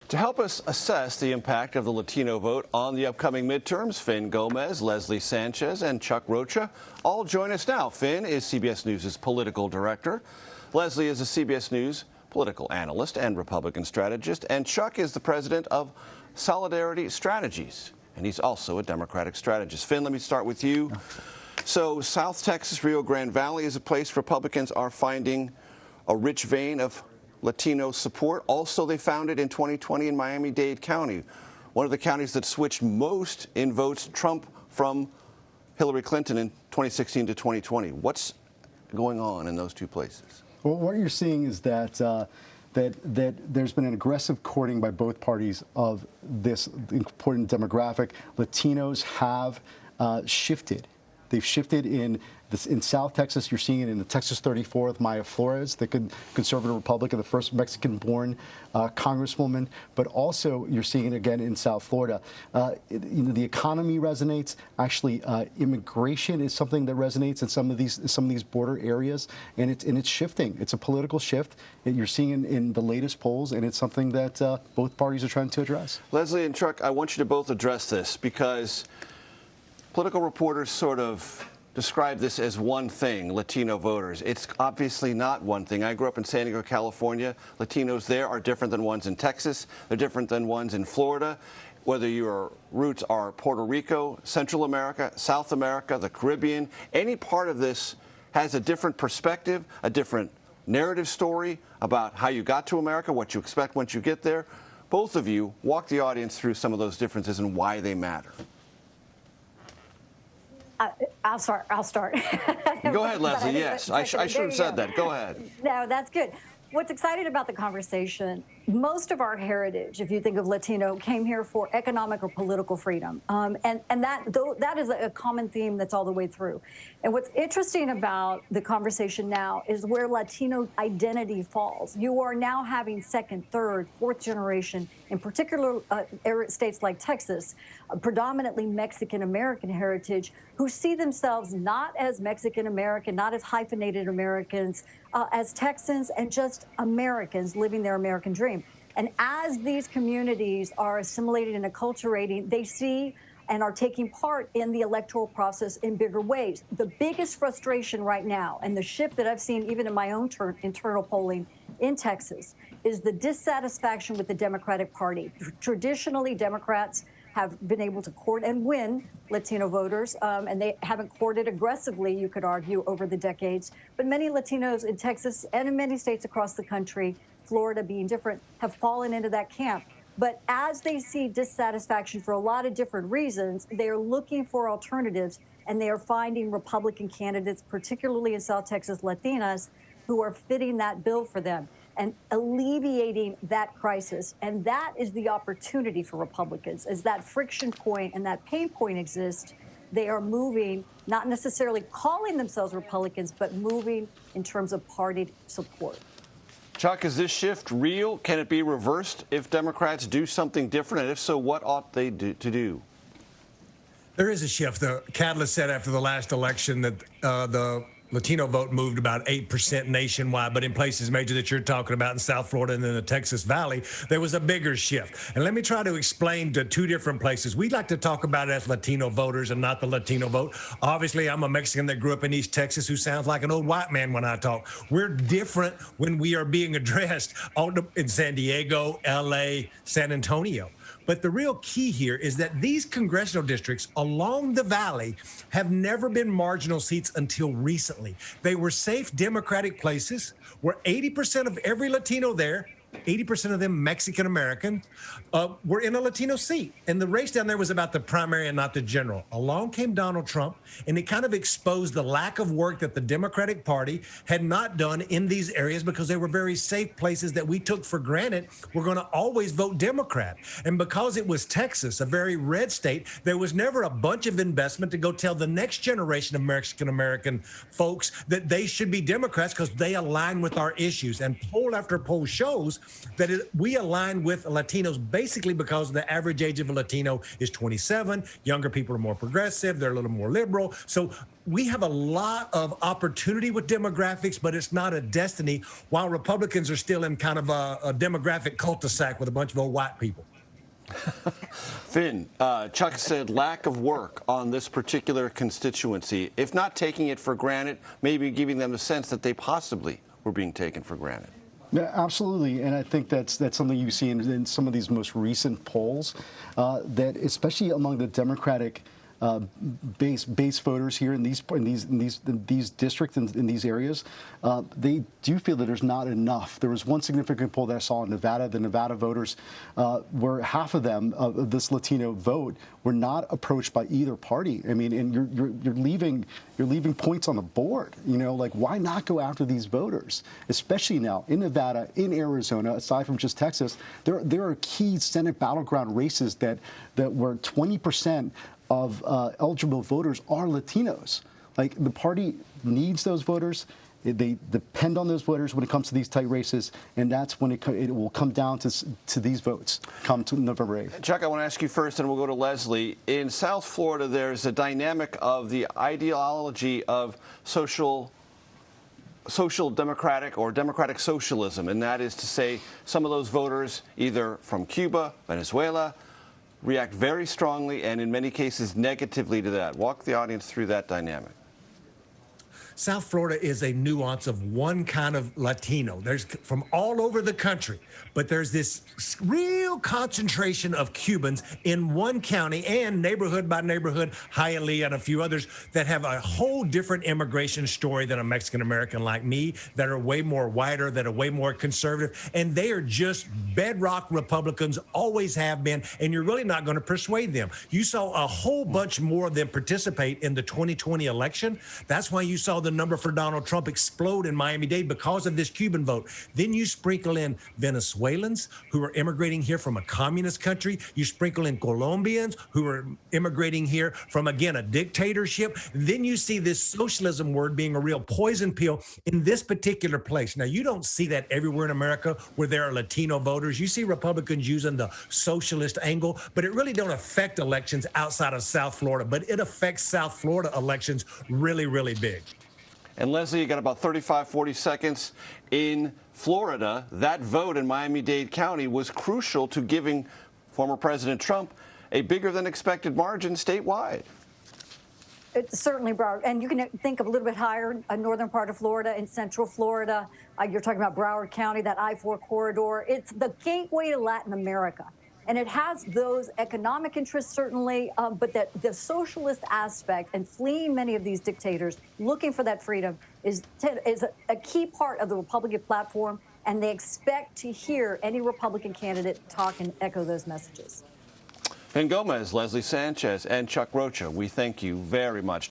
To help us assess the impact of the Latino vote on the upcoming midterms, Finn Gomez, Leslie Sanchez, and Chuck Rocha all join us now. Finn is CBS News' political director. Leslie is a CBS News political analyst and Republican strategist. And Chuck is the president of Solidarity Strategies, and he's also a Democratic strategist. Finn, let me start with you. So South Texas, Rio Grande Valley is a place Republicans are finding a rich vein of Latino support. Also, they found it in 2020 in Miami-Dade County, one of the counties that switched most in votes Trump from Hillary Clinton in 2016 to 2020. What's going on in those two places? Well, what you're seeing is that there's been an aggressive courting by both parties of this important demographic. Latinos have shifted. They've shifted in South Texas. You're seeing it in the Texas 34 with Maya Flores, the conservative Republican, the first Mexican-born congresswoman. But also, you're seeing it again in South Florida. The economy resonates. Actually, immigration is something that resonates in some of these border areas, and it's shifting. It's a political shift. You're seeing in the latest polls, and it's something that both parties are trying to address. Leslie and Chuck, I want you to both address this because political reporters sort of describe this as one thing, Latino voters. It's obviously not one thing. I grew up in San Diego, California. Latinos there are different than ones in Texas. They're different than ones in Florida. Whether your roots are Puerto Rico, Central America, South America, the Caribbean, any part of this has a different perspective, a different narrative story about how you got to America, what you expect once you get there. Both of you walk the audience through some of those differences and why they matter. I'll start. Go ahead, Leslie. Yes, I should have said that. Go ahead. No, that's good. What's exciting about the conversation, most of our heritage, if you think of Latino, came here for economic or political freedom. And that is a common theme that's all the way through. And what's interesting about the conversation now is where Latino identity falls. You are now having second, third, fourth generation, in particular states like Texas, predominantly Mexican-American heritage, who see themselves not as Mexican-American, not as hyphenated Americans, as Texans and just Americans living their American dream. And as these communities are assimilating and acculturating, they see and are taking part in the electoral process in bigger ways. The biggest frustration right now, and the shift that I've seen even in my own internal polling in Texas, is the dissatisfaction with the Democratic Party. Traditionally, Democrats have been able to court and win Latino voters, and they haven't courted aggressively, you could argue, over the decades. But many Latinos in Texas and in many states across the country, Florida being different, have fallen into that camp. But as they see dissatisfaction for a lot of different reasons, they are looking for alternatives, and they are finding Republican candidates, particularly in South Texas, Latinas, who are fitting that bill for them and alleviating that crisis. And that is the opportunity for Republicans. As that friction point and that pain point exists, they are moving, not necessarily calling themselves Republicans, but moving in terms of party support. Chuck, is this shift real? Can it be reversed if Democrats do something different? And if so, what ought they to do? There is a shift. The catalyst said after the last election that the Latino vote moved about 8% nationwide, but in places major that you're talking about in South Florida and in the Texas Valley, there was a bigger shift. And let me try to explain to two different places. We like to talk about it as Latino voters and not the Latino vote. Obviously, I'm a Mexican that grew up in East Texas who sounds like an old white man when I talk. We're different when we are being addressed in San Diego, LA, San Antonio. But the real key here is that these congressional districts along the valley have never been marginal seats until recently. They were safe Democratic places where 80% of every Latino there, 80% of them Mexican-American, were in a Latino seat. And the race down there was about the primary and not the general. Along came Donald Trump, and it kind of exposed the lack of work that the Democratic Party had not done in these areas because they were very safe places that we took for granted we're going to always vote Democrat. And because it was Texas, a very red state, there was never a bunch of investment to go tell the next generation of Mexican-American folks that they should be Democrats because they align with our issues. And poll after poll shows polls that we align with Latinos basically because the average age of a Latino is 27. Younger people are more progressive. They're a little more liberal. So we have a lot of opportunity with demographics, but it's not a destiny, while Republicans are still in kind of a demographic cul-de-sac with a bunch of old white people. Finn, Chuck said lack of work on this particular constituency, if not taking it for granted, maybe giving them the sense that they possibly were being taken for granted. Yeah, absolutely, and I think that's something you see in some of these most recent polls, that especially among the Democratic base voters here in these districts, in these areas, they do feel that there's not enough. There was one significant poll that I saw in Nevada. The Nevada voters, were half of them of this Latino vote were not approached by either party. I mean, and you're leaving points on the board. You know, like, why not go after these voters, especially now in Nevada, in Arizona, aside from just Texas. There are key Senate battleground races that were 20% of eligible voters are Latinos. Like, the party needs those voters. They depend on those voters when it comes to these tight races, and that's when it will come down to these votes come to November 8th. Chuck, I want to ask you first, and we'll go to Leslie. In South Florida, there's a dynamic of the ideology of social democratic or democratic socialism, and that is to say some of those voters, either from Cuba, Venezuela, react very strongly and in many cases negatively to that. Walk the audience through that dynamic. South Florida is a nuance of one kind of Latino. There's from all over the country, but there's this real concentration of Cubans in one county and neighborhood by neighborhood, Hialeah and a few others, that have a whole different immigration story than a Mexican-American like me, that are way more whiter, that are way more conservative, and they are just bedrock Republicans, always have been, and you're really not going to persuade them. You saw a whole bunch more of them participate in the 2020 election. That's why you saw the number for Donald Trump explode in Miami-Dade because of this Cuban vote. Then you sprinkle in Venezuelans who are immigrating here from a communist country. You sprinkle in Colombians who are immigrating here from, again, a dictatorship. Then you see this socialism word being a real poison pill in this particular place. Now, you don't see that everywhere in America where there are Latino voters. You see Republicans using the socialist angle, but it really don't affect elections outside of South Florida. But it affects South Florida elections really, really big. And Leslie, you got about 35, 40 seconds. In Florida, that vote in Miami-Dade County was crucial to giving former President Trump a bigger than expected margin statewide. It's certainly, Broward. And you can think of a little bit higher, a northern part of Florida, in central Florida. You're talking about Broward County, that I-4 corridor. It's the gateway to Latin America. And it has those economic interests, certainly, but that the socialist aspect and fleeing many of these dictators, looking for that freedom, is a key part of the Republican platform. And they expect to hear any Republican candidate talk and echo those messages. Finn Gomez, Leslie Sanchez, and Chuck Rocha, we thank you very much.